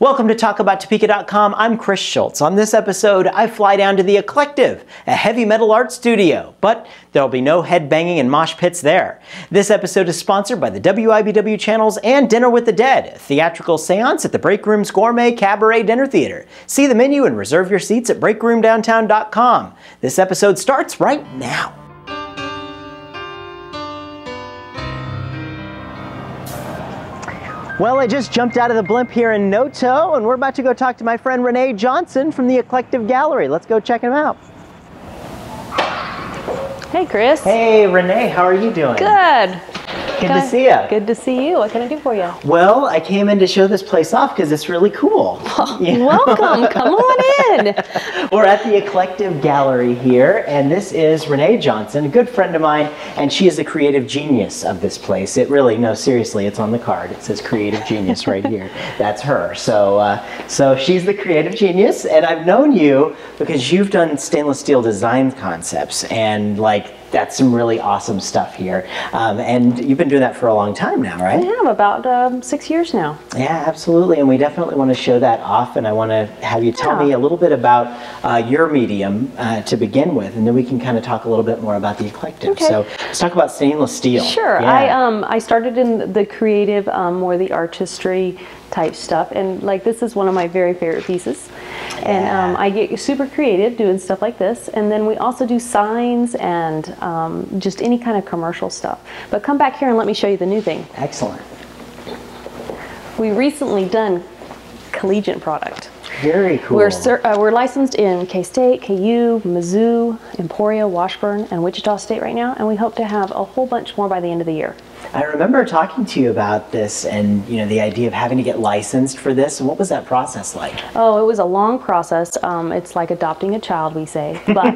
Welcome to TalkAboutTopeka.com. I'm Chris Schultz. On this episode, I fly down to the Eclective, a heavy metal art studio, but there'll be no headbanging and mosh pits there. This episode is sponsored by the WIBW channels and Dinner with the Dead, a theatrical seance at the Break Room's Gourmet Cabaret Dinner Theater. See the menu and reserve your seats at breakroomdowntown.com. This episode starts right now. Well, I just jumped out of the blimp here in NOTO, and we're about to go talk to my friend Renee Johnson from the Eclective Gallery. Let's go check him out. Hey, Chris. Hey, Renee, how are you doing? Good. Good to see you. Good to see you. What can I do for you? Well, I came in to show this place off because it's really cool. Welcome. Come on in. We're at the Eclective Gallery here, and this is Renee Johnson, a good friend of mine, and she is the creative genius of this place. It really, no, seriously, it's on the card. It says creative genius right here. That's her. So she's the creative genius, and I've known you because you've done stainless steel design concepts, and that's some really awesome stuff here. And you've been doing that for a long time now, right? I have, about 6 years now. Yeah, absolutely. And we definitely want to show that off. And I want to have you tell me a little bit about your medium to begin with. And then we can kind of talk a little bit more about the Eclective. Okay. So let's talk about stainless steel. Sure. Yeah. I started in the creative, more the artistry type stuff. And this is one of my very favorite pieces. Yeah. And I get super creative doing stuff like this. And then we also do signs and just any kind of commercial stuff. But come back here and let me show you the new thing. Excellent. We recently done collegiate product. Very cool. We're licensed in K-State, KU, Mizzou, Emporia, Washburn, and Wichita State right now. And we hope to have a whole bunch more by the end of the year. I remember talking to you about this and the idea of having to get licensed for this. What was that process like? Oh, it was a long process. It's like adopting a child, we say. But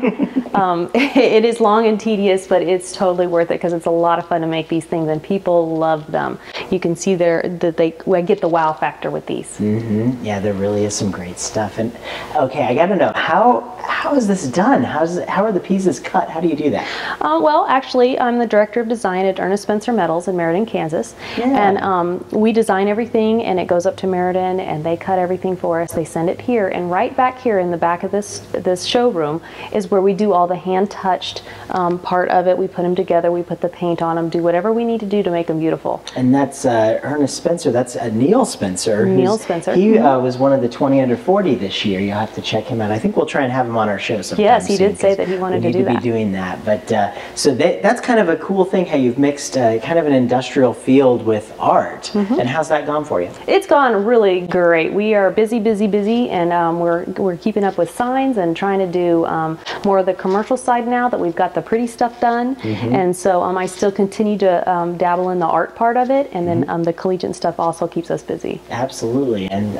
it is long and tedious, but it's totally worth it because it's a lot of fun to make these things and people love them. You can see there that I get the wow factor with these. Mm-hmm. Yeah, there really is some great stuff. And okay, I got to know, how is this done? How are the pieces cut? How do you do that? Well, actually, I'm the director of design at Ernest Spencer Metals in Meriden, Kansas. Yeah. And we design everything, and it goes up to Meriden, and they cut everything for us. They send it here, and right back here in the back of this showroom is where we do all the hand-touched part of it. We put them together, we put the paint on them, do whatever we need to do to make them beautiful. And that's Ernest Spencer. That's Neil Spencer. Neil Spencer. He was one of the 20 under 40 this year. You'll have to check him out. I think we'll try and have him on our show sometime. Yes, he did say that he wanted to do that. We need to be doing that. But so that's kind of a cool thing, how you've mixed kind of an industrial field with art. Mm-hmm. And how's that gone for you? It's gone really great. We are busy, and we're keeping up with signs and trying to do more of the commercial side now that we've got the pretty stuff done. Mm-hmm. And so I still continue to dabble in the art part of it, and then the collegiate stuff also keeps us busy. Absolutely. And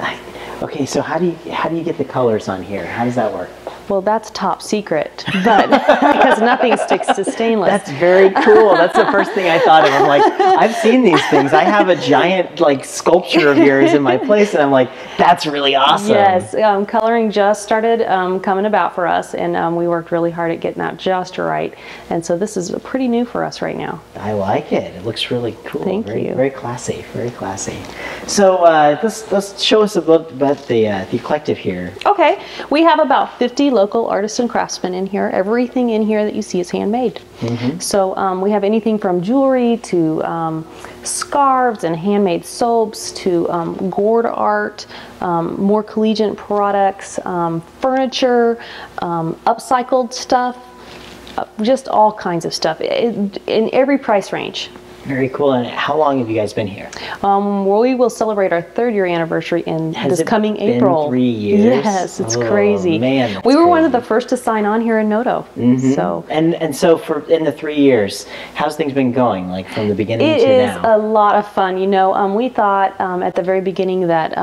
okay, so how do you get the colors on here? How does that work? Well, that's top secret, but because nothing sticks to stainless. That's very cool. That's the first thing I thought of. I'm like, I've seen these things. I have a giant sculpture of yours in my place, and I'm like, that's really awesome. Yes, coloring just started coming about for us, and we worked really hard at getting that just right. And so this is pretty new for us right now. I like it. It looks really cool. Thank you. Very classy. Very classy. So let's show us about the Eclective here. Okay, we have about 50 local artists and craftsmen in here. Everything in here that you see is handmade. Mm-hmm. So we have anything from jewelry to scarves and handmade soaps to gourd art, more collegiate products, furniture, upcycled stuff, just all kinds of stuff in every price range. Very cool. And how long have you guys been here? We will celebrate our 3rd year anniversary in this coming April. Been 3 years? Yes, it's crazy. Man, we were one of the first to sign on here in NOTO. Mm-hmm. So and so in the 3 years, how's things been going? From the beginning to now? It is a lot of fun. We thought at the very beginning that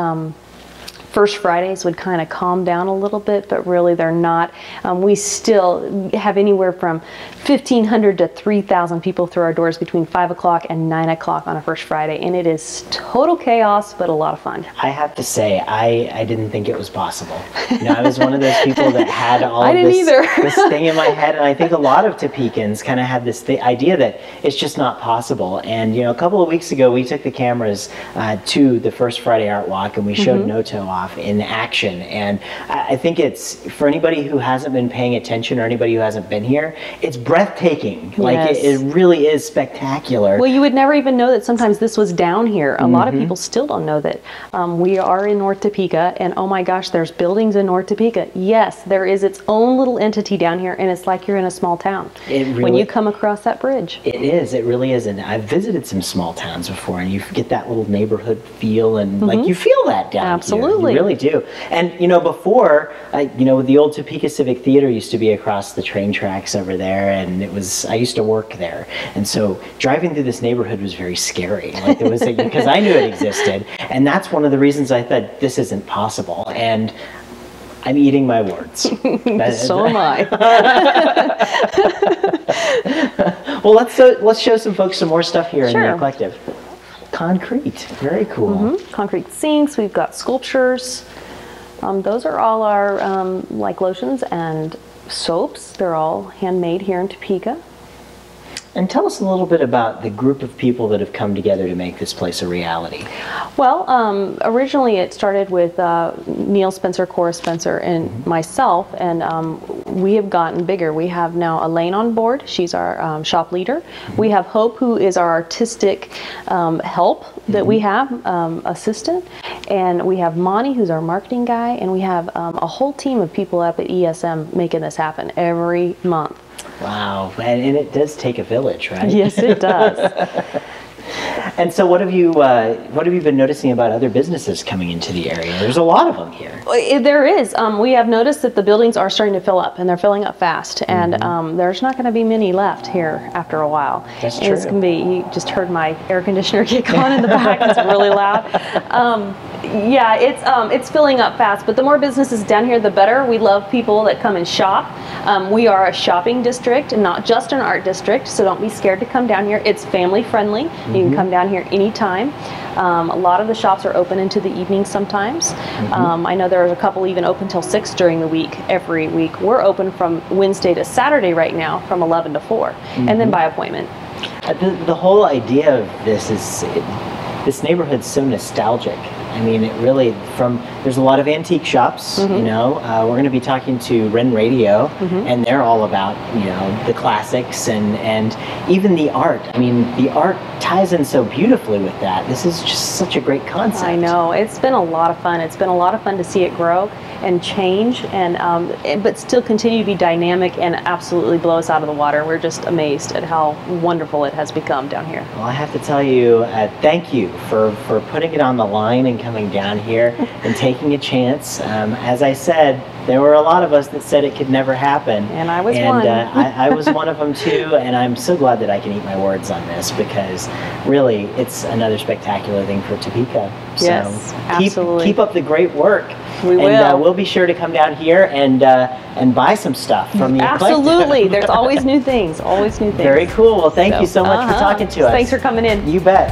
First Fridays would kind of calm down a little bit, but really they're not. We still have anywhere from 1,500 to 3,000 people through our doors between 5 o'clock and 9 o'clock on a First Friday, and it is total chaos, but a lot of fun. I have to say, I didn't think it was possible. I was one of those people that had all I didn't either. this thing in my head, and I think a lot of Topekans kind of had this idea that it's just not possible. And a couple of weeks ago, we took the cameras to the First Friday Art Walk, and we showed NOTO off in action. And I think it's, for anybody who hasn't been paying attention or anybody who hasn't been here, it's breathtaking. Like it really is spectacular. Well, you would never even know that sometimes this was down here. A lot of people still don't know that we are in North Topeka, and oh my gosh, there's buildings in North Topeka. Yes, there is its own little entity down here, and it's like you're in a small town when you come across that bridge. It is. It really is. And I've visited some small towns before, and you get that little neighborhood feel, and like you feel that down Absolutely. here. You really do. And before, the old Topeka Civic Theater used to be across the train tracks over there, and I used to work there, and so driving through this neighborhood was very scary. Like there was because I knew it existed, and that's one of the reasons I thought this isn't possible. And I'm eating my words. So am I. Well, let's show some folks some more stuff here in the Eclective. Concrete, very cool. Concrete sinks. We've got sculptures. Those are all our like lotions and soaps. They're all handmade here in Topeka. And tell us a little bit about the group of people that have come together to make this place a reality. Well, originally it started with Neil Spencer, Cora Spencer, and myself, and we have gotten bigger. We have now Elaine on board. She's our shop leader. We have Hope, who is our artistic help that we have, assistant. And we have Monty, who's our marketing guy, and we have a whole team of people up at ESM making this happen every month. Wow, and it does take a village, right? Yes, it does. And so what have you been noticing about other businesses coming into the area? There's a lot of them here. There is. We have noticed that the buildings are starting to fill up, and they're filling up fast. And there's not going to be many left here after a while. That's true. It's going to be, you just heard my air conditioner kick on in the back. It's really loud. Yeah, it's filling up fast. But the more businesses down here, the better. We love people that come and shop. We are a shopping district and not just an art district, so don't be scared to come down here. It's family friendly. You can come down here anytime. A lot of the shops are open into the evening sometimes. I know there's a couple even open till 6 during the week, every week. We're open from Wednesday to Saturday right now from 11 to 4, and then by appointment. The whole idea of this is, this neighborhood's so nostalgic. I mean, it really, there's a lot of antique shops, we're going to be talking to Ren Radio, and they're all about, the classics and even the art. I mean, the art ties in so beautifully with that. This is just such a great concept. I know. It's been a lot of fun. It's been a lot of fun to see it grow and change, but still continue to be dynamic and absolutely blow us out of the water. We're just amazed at how wonderful it has become down here. Well, I have to tell you, thank you for putting it on the line and coming down here and taking a chance. As I said, there were a lot of us that said it could never happen. And I was one. I was one of them too, and I'm so glad that I can eat my words on this, because really it's another spectacular thing for Topeka. Yes, absolutely. Keep up the great work. We will. And we'll be sure to come down here and buy some stuff from the Eclective. Absolutely. There's always new things, always new things. Very cool. Well, thank you so much for talking to us. Thanks for coming in. You bet.